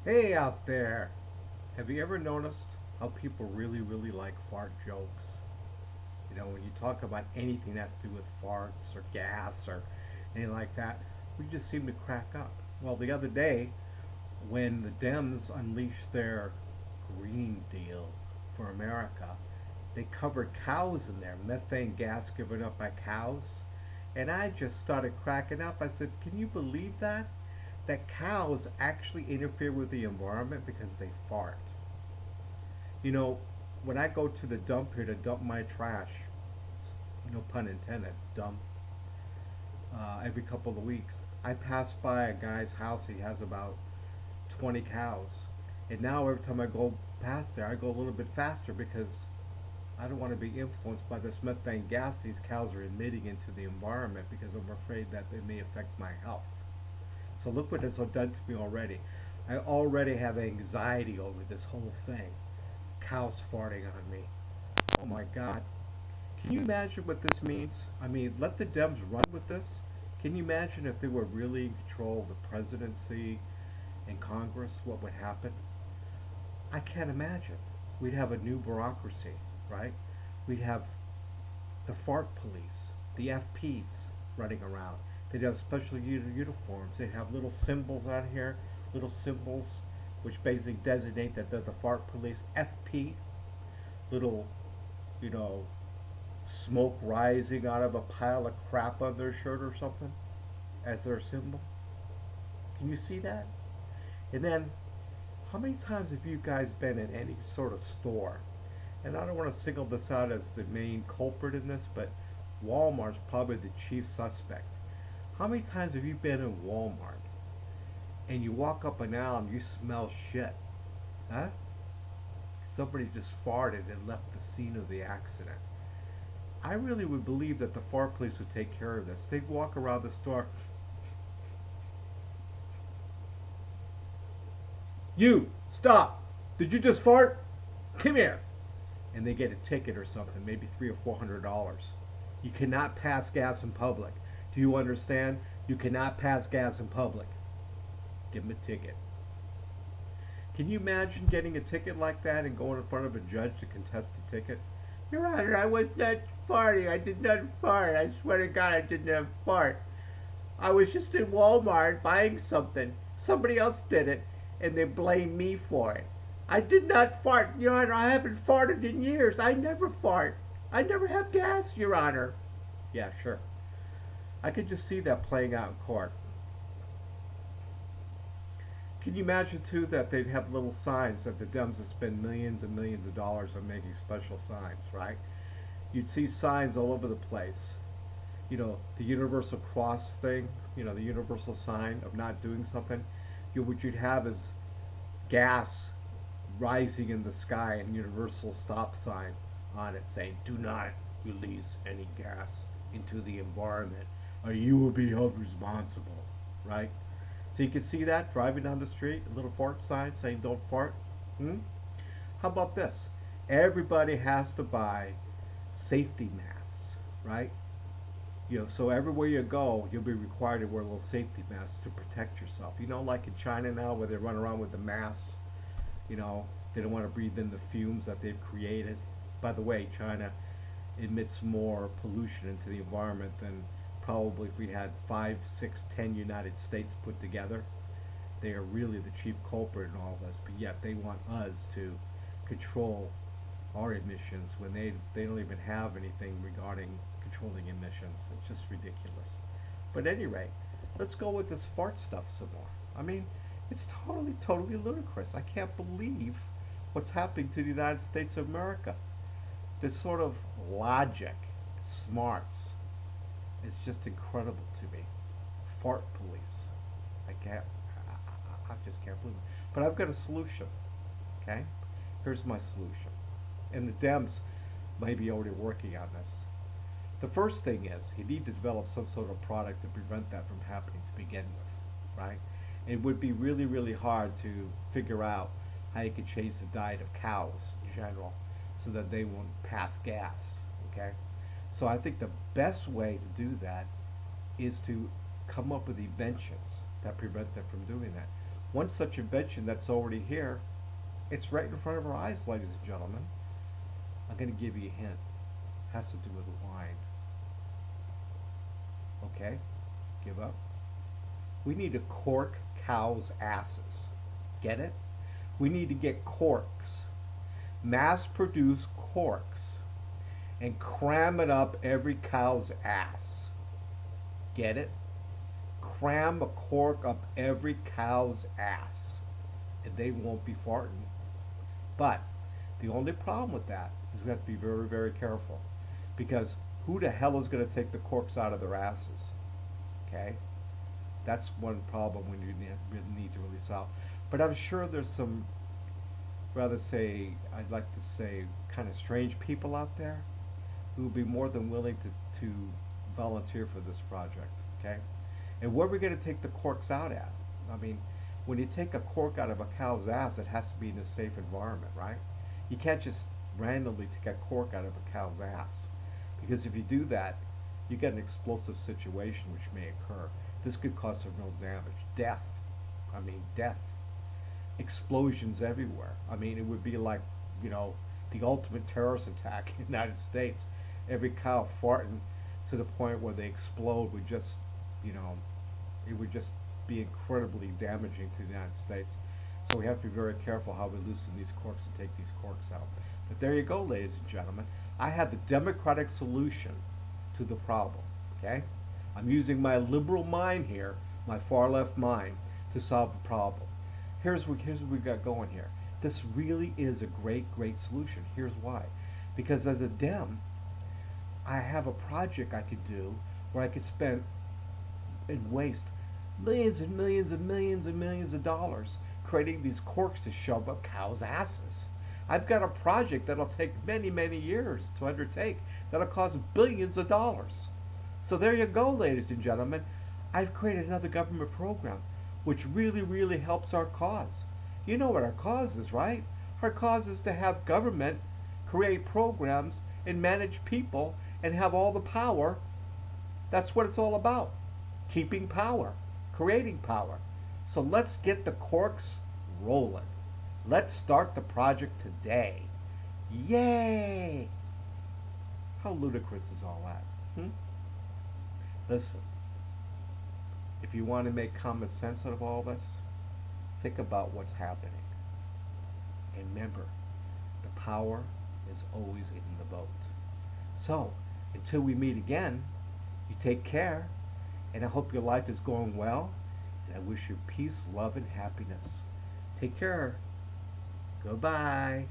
Hey out there! Have you ever noticed how people really like fart jokes? You know, when you talk about anything that has to do with farts or gas or anything like that, we just seem to crack up. Well, the other day, when the Dems unleashed their Green Deal for America, they covered cows in there, methane gas given up by cows. And I just started cracking up. I said, can you believe that? That cows actually interfere with the environment because they fart. You know, when I go to the dump here to dump my trash, no pun intended, dump, every couple of weeks, I pass by a guy's house. He has about 20 cows. And now every time I go past there, I go a little bit faster because I don't want to be influenced by this methane gas these cows are emitting into the environment because I'm afraid that it may affect my health. So look what it's done to me already. I already have anxiety over this whole thing. Cows farting on me. Oh my God. Can you imagine what this means? I mean, let the Dems run with this. Can you imagine if they were really in control of the presidency and Congress, what would happen? I can't imagine. We'd have a new bureaucracy, right? We'd have the fart police, the FPs running around. They'd have special uniforms. They'd have little symbols on here, little symbols which basically designate that they're the fart police. FP, little, you know, smoke rising out of a pile of crap on their shirt or something as their symbol. Can you see that? And then, how many times have you guys been in any sort of store? And I don't want to single this out as the main culprit in this, but Walmart's probably the chief suspect. How many times have you been in Walmart and you walk up an aisle and you smell shit? Huh? Somebody just farted and left the scene of the accident. I really would believe that the fart police would take care of this. They'd walk around the store. You, stop! Did you just fart? Come here! And they get a ticket or something, maybe $300 or $400. You cannot pass gas in public. Do you understand? You cannot pass gas in public. Give them a ticket. Can you imagine getting a ticket like that and going in front of a judge to contest the ticket? Your Honor, I was not farting. I did not fart. I swear to God, I did not fart. I was just in Walmart buying something. Somebody else did it, and they blame me for it. I did not fart, Your Honor. I haven't farted in years. I never fart. I never have gas, Your Honor. Yeah, sure. I could just see that playing out in court. Can you imagine too that they'd have little signs that the Dems have spent millions and millions of dollars on making special signs, right? You'd see signs all over the place. You know, the universal cross thing, you know, the universal sign of not doing something. What you'd have is gas rising in the sky and universal stop sign on it saying, do not release any gas into the environment or you will be held responsible, right? So you can see that driving down the street, a little fart sign saying don't fart. Hmm? How about this? Everybody has to buy safety masks, right? You know, so everywhere you go, you'll be required to wear little safety masks to protect yourself. You know, like in China now, where they run around with the masks. You know, they don't want to breathe in the fumes that they've created. By the way, China emits more pollution into the environment than probably if we had 5, 6, 10 United States put together. They are really the chief culprit in all this, but yet they want us to control our emissions when they don't even have anything regarding controlling emissions. It's just ridiculous. But at any rate, let's go with this fart stuff some more. I mean, it's totally ludicrous. I can't believe what's happening to the United States of America. This sort of logic, smarts, is just incredible to me. Fart police. I can't. I just can't believe it. But I've got a solution. Okay, here's my solution, and the Dems may be already working on this. The first thing is you need to develop some sort of product to prevent that from happening to begin with, right? It would be really hard to figure out how you could change the diet of cows in general so that they won't pass gas, okay? So I think the best way to do that is to come up with inventions that prevent them from doing that. One such invention that's already here, it's right in front of our eyes, ladies and gentlemen. I'm going to give you a hint. It has to do with wine. Okay? Give up. We need to cork cows' asses. Get it? We need to get corks, mass produce corks, and cram it up every cow's ass. Get it? Cram a cork up every cow's ass, and they won't be farting. But the only problem with that is we have to be very, very careful, because who the hell is going to take the corks out of their asses? Okay? That's one problem we need to really solve. But I'm sure there's some, I'd like to say, kind of strange people out there who would be more than willing to volunteer for this project. Okay? And where are we going to take the corks out at? I mean, when you take a cork out of a cow's ass, it has to be in a safe environment, right? You can't just randomly take a cork out of a cow's ass, because if you do that, you get an explosive situation which may occur. This could cause some real damage. Death. I mean, death. Explosions everywhere. I mean, it would be like, the ultimate terrorist attack in the United States. Every cow farting to the point where they explode would just, it would just be incredibly damaging to the United States. So we have to be very careful how we loosen these corks and take these corks out. But there you go, ladies and gentlemen. I have the democratic solution to the problem, okay? I'm using my liberal mind here, my far left mind, to solve the problem. Here's what we got going here. This really is a great, great solution. Here's why. Because as a Dem, I have a project I could do where I could spend and waste millions and millions and millions and millions of dollars creating these corks to shove up cows' asses. I've got a project that'll take many, many years to undertake that'll cost billions of dollars. So there you go, ladies and gentlemen. I've created another government program which really, really helps our cause. You know what our cause is, right? Our cause is to have government create programs and manage people and have all the power. That's what it's all about. Keeping power, creating power. So let's get the corks rolling. Let's start the project today. Yay! How ludicrous is all that? Listen, if you want to make common sense out of all this, think about what's happening. And remember, the power is always in the vote. So, until we meet again, you take care, and I hope your life is going well, and I wish you peace, love, and happiness. Take care. Goodbye.